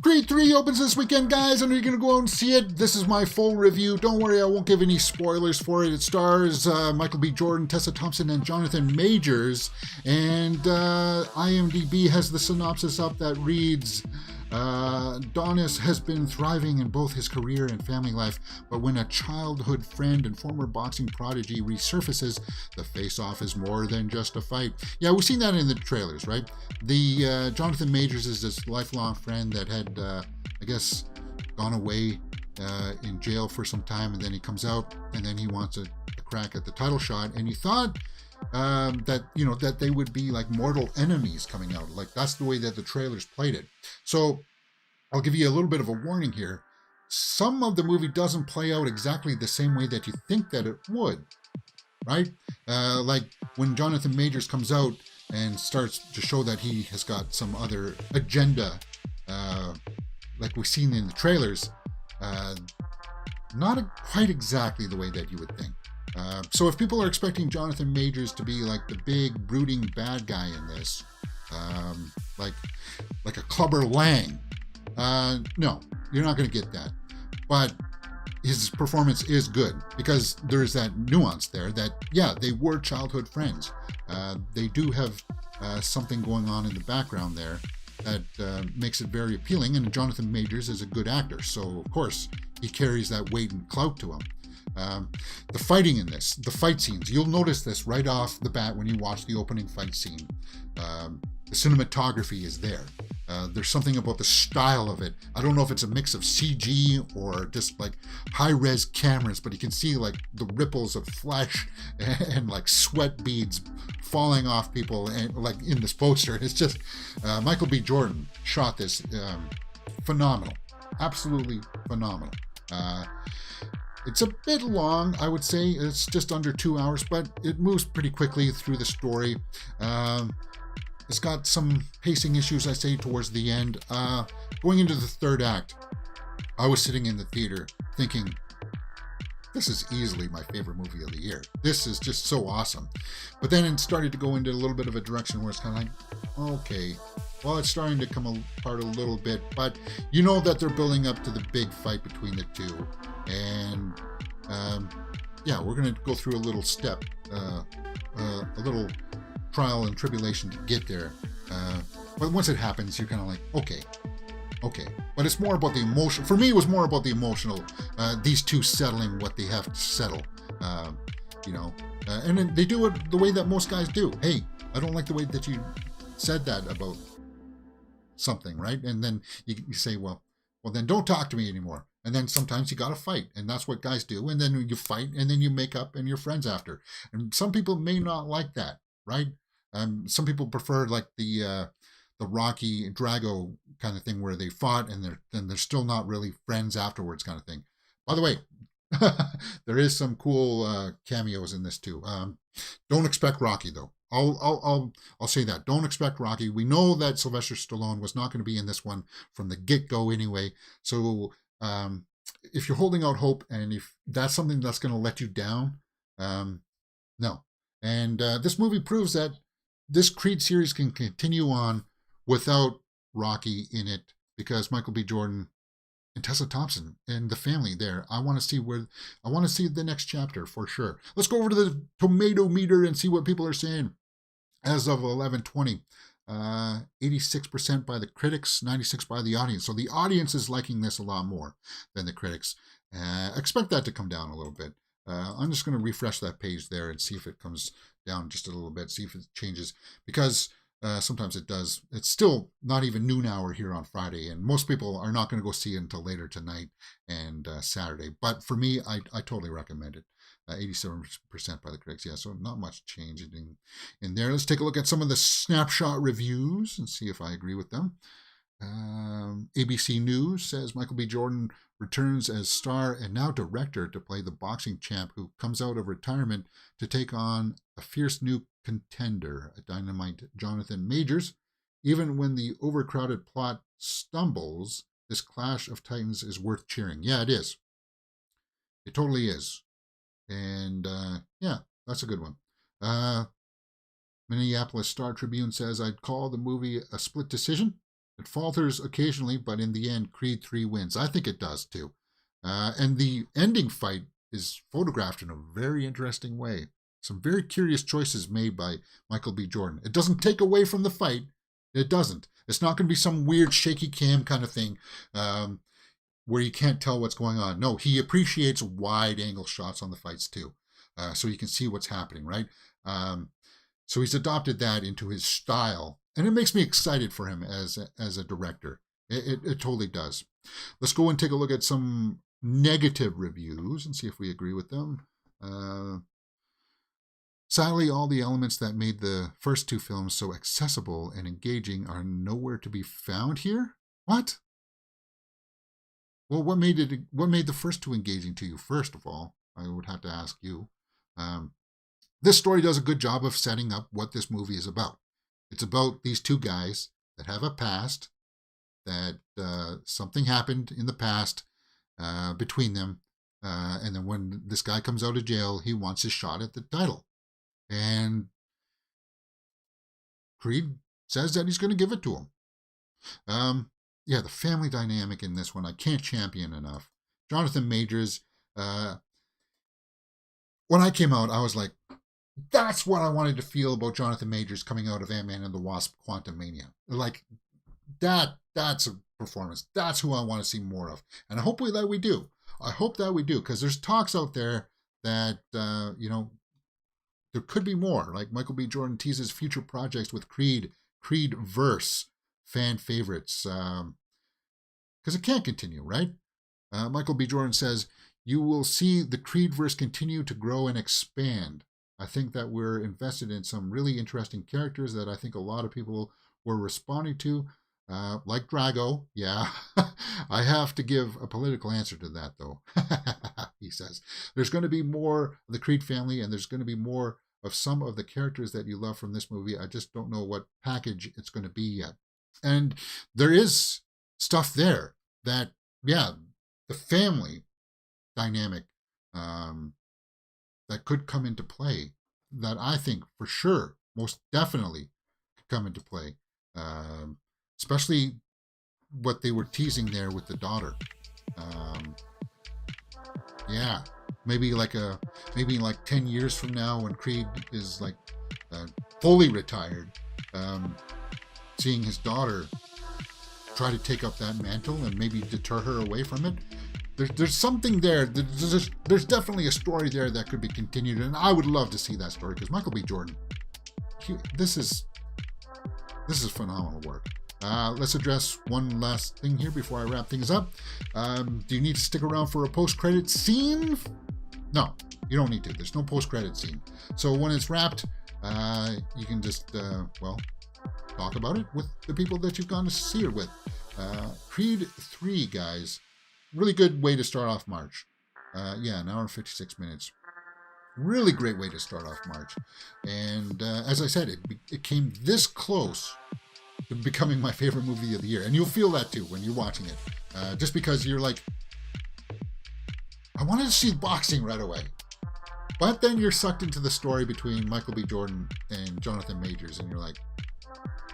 Creed 3 opens this weekend, guys, and you're going to go out and see it. This is my full review. Don't worry, I won't give any spoilers for it. It stars Michael B. Jordan, Tessa Thompson, and Jonathan Majors. And IMDb has the synopsis up that reads, Adonis has been thriving in both his career and family life, but when a childhood friend and former boxing prodigy resurfaces, the face-off is more than just a fight. Yeah, we've seen that in the trailers, right? The Jonathan Majors is this lifelong friend that had, I guess, gone away in jail for some time, and then he comes out, and then he wants a crack at the title shot, and you thought that they would be like mortal enemies coming out. Like, that's the way that the trailers played it. So I'll give you a little bit of a warning here. Some of the movie doesn't play out exactly the same way that you think that it would, right? Like when Jonathan Majors comes out and starts to show that he has got some other agenda, like we've seen in the trailers, not quite exactly the way that you would think. So if people are expecting Jonathan Majors to be like the big brooding bad guy in this, like a Clubber Lang, no, you're not going to get that. But his performance is good because there's that nuance there that, yeah, they were childhood friends. They do have something going on in the background there that makes it very appealing, and Jonathan Majors is a good actor, so of course he carries that weight and clout to him. The fighting in this, the fight scenes, you'll notice this right off the bat when you watch the opening fight scene. The cinematography is there. There's something about the style of it. I don't know if it's a mix of CG or just like high-res cameras, but you can see like the ripples of flesh and like sweat beads falling off people, and like in this poster. It's just Michael B. Jordan shot this phenomenal, absolutely phenomenal. It's a bit long, I would say. It's just under 2 hours, but it moves pretty quickly through the story. It's got some pacing issues, I say, towards the end. Going into the third act, I was sitting in the theater thinking, this is easily my favorite movie of the year. This is just so awesome. But then it started to go into a little bit of a direction where it's kind of like, okay, well, it's starting to come apart a little bit, but you know that they're building up to the big fight between the two. And yeah, we're going to go through a little step, a little trial and tribulation to get there. But once it happens, you're kind of like, okay. But it's more about the emotion. For me, it was more about the emotional, these two settling what they have to settle, and then they do it the way that most guys do. Hey, I don't like the way that you said that about something, right? And then you say, well, then don't talk to me anymore. And then sometimes you got to fight, and that's what guys do. And then you fight, and then you make up, and you're friends after. And some people may not like that, right? Some people prefer like the Rocky Drago kind of thing, where they fought and they're still not really friends afterwards, kind of thing. By the way, there is some cool cameos in this too. Don't expect Rocky though. I'll say that. Don't expect Rocky. We know that Sylvester Stallone was not going to be in this one from the get-go anyway. So if you're holding out hope, and if that's something that's going to let you down, no. And this movie proves that this Creed series can continue on without Rocky in it, because Michael B. Jordan and Tessa Thompson and the family there. I want to see the next chapter for sure. Let's go over to the tomato meter and see what people are saying. As of 11:20, 86% by the critics, 96% by the audience. So the audience is liking this a lot more than the critics. Expect that to come down a little bit. I'm just going to refresh that page there and see if it comes down just a little bit, see if it changes, because sometimes it does. It's still not even noon hour here on Friday, and most people are not going to go see it until later tonight and Saturday. But for me, I totally recommend it. 87% by the critics. Yeah, so not much change in there. Let's take a look at some of the snapshot reviews and see if I agree with them. ABC News says Michael B. Jordan returns as star and now director to play the boxing champ who comes out of retirement to take on a fierce new contender, a dynamite Jonathan Majors. Even when the overcrowded plot stumbles, this clash of titans is worth cheering. Yeah, it is. It totally is. And yeah, that's a good one. Minneapolis Star Tribune says, I'd call the movie a split decision. It falters occasionally, but in the end, Creed 3 wins. I think it does too. And the ending fight is photographed in a very interesting way. Some very curious choices made by Michael B. Jordan. It doesn't take away from the fight. It doesn't. It's not going to be some weird shaky cam kind of thing where you can't tell what's going on. No, he appreciates wide angle shots on the fights too. So you can see what's happening, right? So he's adopted that into his style. And it makes me excited for him as a director. It totally does. Let's go and take a look at some negative reviews and see if we agree with them. Sadly, all the elements that made the first two films so accessible and engaging are nowhere to be found here. What? Well, what made the first two engaging to you? First of all, I would have to ask you. This story does a good job of setting up what this movie is about. It's about these two guys that have a past, that something happened in the past between them, and then when this guy comes out of jail, he wants his shot at the title. And Creed says that he's going to give it to him. Yeah, the family dynamic in this one, I can't champion enough. Jonathan Majors, when I came out, I was like, that's what I wanted to feel about Jonathan Majors coming out of Ant-Man and the Wasp: Quantumania. Like, that's a performance. That's who I want to see more of. And I hope that we do. I hope that we do, because there's talks out there that, there could be more. Like Michael B. Jordan teases future projects with Creed-verse fan favorites. Because it can't continue, right? Michael B. Jordan says, you will see the Creed-verse continue to grow and expand. I think that we're invested in some really interesting characters that I think a lot of people were responding to, like Drago. Yeah, I have to give a political answer to that, though. He says, there's going to be more of the Creed family, and there's going to be more of some of the characters that you love from this movie. I just don't know what package it's going to be yet. And there is stuff there that, yeah, the family dynamic that could come into play, that I think for sure, most definitely could come into play. Especially what they were teasing there with the daughter. Yeah, maybe like 10 years from now, when Creed is like fully retired, seeing his daughter try to take up that mantle and maybe deter her away from it. There's something there. There's definitely a story there that could be continued, and I would love to see that story, because Michael B. Jordan, this is phenomenal work. Let's address one last thing here before I wrap things up. Do you need to stick around for a post-credit scene? No, you don't need to. There's no post-credit scene. So when it's wrapped, you can just, talk about it with the people that you've gone to see it with. Creed 3, guys. Really good way to start off March. An hour and 56 minutes. Really great way to start off March. And as I said, it came this close to becoming my favorite movie of the year. And you'll feel that too when you're watching it. Just because you're like, I wanted to see boxing right away. But then you're sucked into the story between Michael B. Jordan and Jonathan Majors, and you're like,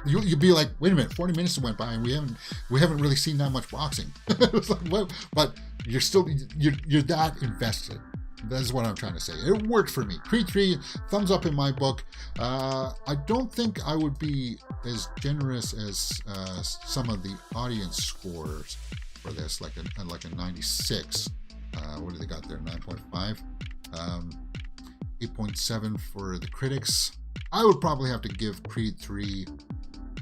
you'll be like, wait a minute, 40 minutes went by and we haven't really seen that much boxing. It's like, what? But you're that invested. That's what I'm trying to say. It worked for me. Creed 3, thumbs up in my book. I don't think I would be as generous as some of the audience scores for this, like a 96. What do they got there? 9.5. 8.7 for the critics. I would probably have to give Creed 3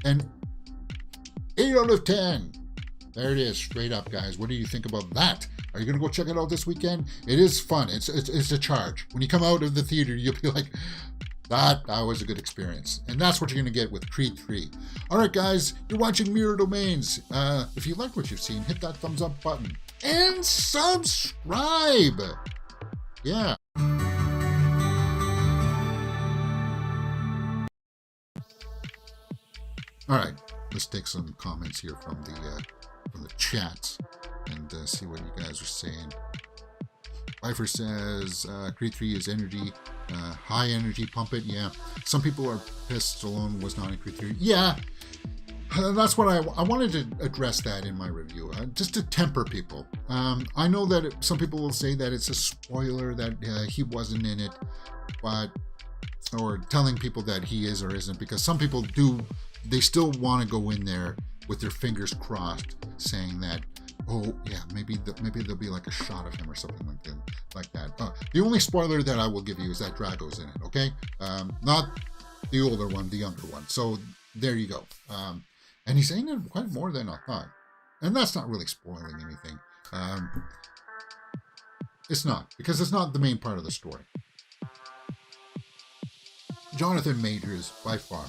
an 8 out of 10. There it is, straight up, guys. What do you think about that? Are you going to go check it out this weekend? It is fun. It's a charge. When you come out of the theater, you'll be like, that was a good experience. And that's what you're going to get with Creed 3. All right, guys, you're watching Mirror Domains. If you like what you've seen, hit that thumbs up button and subscribe. Yeah. All right, let's take some comments here from the chats and see what you guys are saying. Pfeiffer says Creed 3 is energy, high energy, pump it. Yeah, some people are pissed Stallone was not in Creed 3. Yeah, That's what I wanted to address that in my review, just to temper people. I know that some people will say that it's a spoiler that he wasn't in it, or telling people that he is or isn't, because some people they still want to go in there with their fingers crossed, saying that, oh yeah, maybe there'll be like a shot of him or something like that. The only spoiler that I will give you is that Drago's in it. Okay, not the older one, the younger one. So there you go. And he's saying it quite more than I thought. And that's not really spoiling anything. It's not, because it's not the main part of the story. Jonathan Majors, by far,